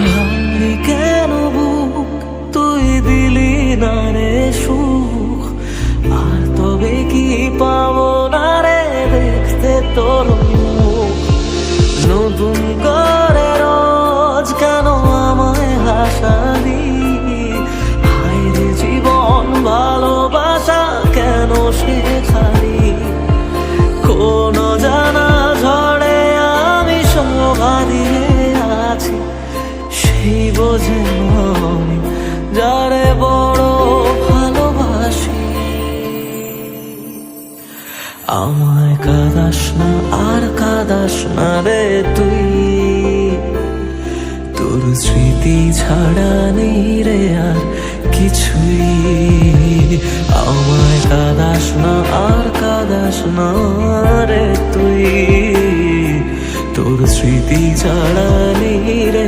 ভাঙলি কেন বুক, তুই দিলি না রে সুখ। আর তবে কি পাবো না রে দেখতে তোর মুখ। নতুন করে রোজ কেন আমায় হাসালি, হায় রে জীবন ভালোবাসা কেন শেখালি। কোন জানা ঝড়ে আমি শোভা দিয়ে আছি, সেই বোঝে আমি যারে বড় ভালোবাসি। আমায় কাঁদাস না আর কাঁদাস না রে তুই, তোর স্মৃতি ছাড়া নেই রে আর কিছুই। আমায় কাঁদাস না আর কাঁদাস না রে তুই, তোর স্মৃতি ছাড়া নেই রে।